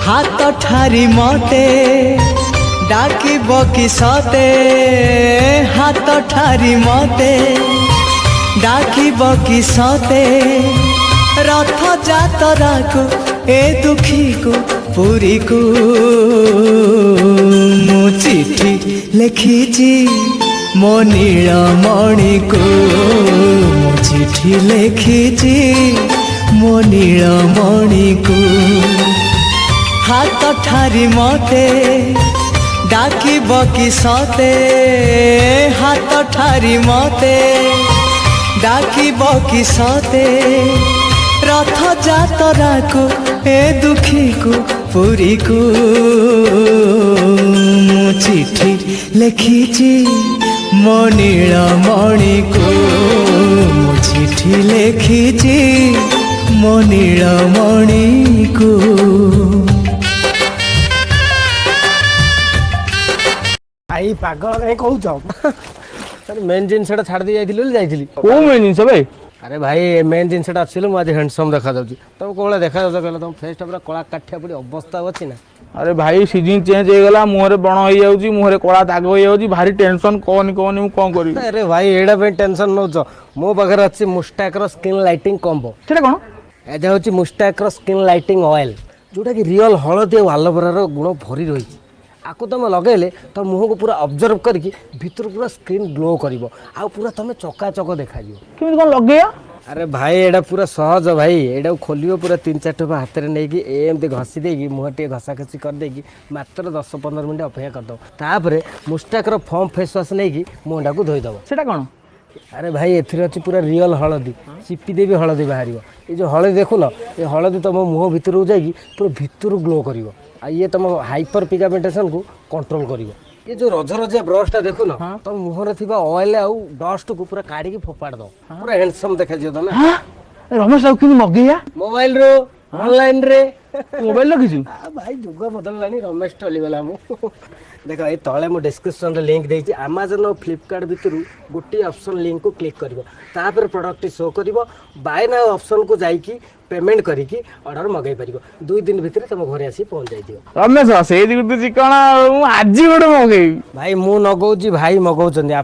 हाथ ठारी मते डाकिब कि सते हाथ ठारी मते डाकिब कि सते रथ जातरा को ए दुखी को पुरी को मु चिठी लिखिची मो नीलमणि को मु चिठी लिखिची मो नीलमणि को हाथ ठारी मते डाकिब कि सते हाथ ठारी मते डाकिब कि सते रथ जातरा को ए दुखी को पुरी को मु चिठी लिखिची मो नीलमणि को मु चिठी लिखिची मो नीलमणि को। आई पागल नहीं कहूच मेन जिनस छाड़ दे जाइली को मेन जिनस भाई अरे भाई मेन जिनसा आसले मुझे हैंडसम देखा जाऊँ तुम कौन देखा कहला तुम फेसटा पूरा कला काठिया पड़ी अवस्था अच्छी ना। अरे भाई सीजन चेंज हो गला मुहरे बण हो जाउची मुहरे कला दाग हो जाउची भारी टेंशन कोनी कोनी मु कोन करी। अरे भाई एडा पे टेंशन नौच मो पाखरे अछि मुस्टाक रो स्किन लाइटिंग कॉम्बो सेटा कोन एजा होची मुस्टाक रो स्किन लाइटिंग ऑयल जोटा कि रियल हळदी और एलोवेरा रो गुण भरी रही आको तुम लगेले तो मुह को पूरा ऑब्जर्व करके भीतर पूरा स्क्रीन ग्लो करिवो आ पूरा तुम चकाचक देखा दियो केमिति कोन लगेया। अरे भाई एडा पूरा सहज भाई एडा खोलियो पूरा 3-4 टोपा हाथ में नहीं एमती घसी देगी मुह टे घसा घसी कर देगी मात्र 10-15 मिनट अपेक्षा कर दो तापर मुस्टाक रो फॉर्म फेस वाश नहीं मुंडा को धोई दबो सेटा कोन। अरे भाई एथिरे अछि पूरा रियल हळदी चिपी देबी हळदी बाहरियो ए जो हळदी देखुन ए हळदी तुम मुह भीतर को जाई पूरा भीतर ग्लो करिवो आ ये तुम हाइपर पिगमेंटेशन को कंट्रोल करिवो ये जो रज रजिया ब्रशटा देखुन तुम मुहरे थिबा ऑयल आउ डस्ट को पूरा काढ़ी फोपाड़ दो पूरा हैंडसम देखा जियो तमे। हां रमेश राव किन मगेया मोबाइल रो ऑनलाइन रे मोबाइल लगिछु भाई जुग बदललानी रमेश टली गला मु देखो ये तले मु डिस्क्रिप्शन रे लिंक देछि Amazon और Flipkart भितरु गोटी ऑप्शन लिंक को क्लिक करिवो तापर प्रोडक्ट शो करिवो बाय नाउ ऑप्शन को जाई की पेमेंट करी की ऑर्डर मगाई परिवो 2 दिन भितर तुम घरे आसी पहुंच जाई दियो। रमेश से दिगु चिकना आज गोटे मगेई भाई मु नगौजी भाई मगौचंदी।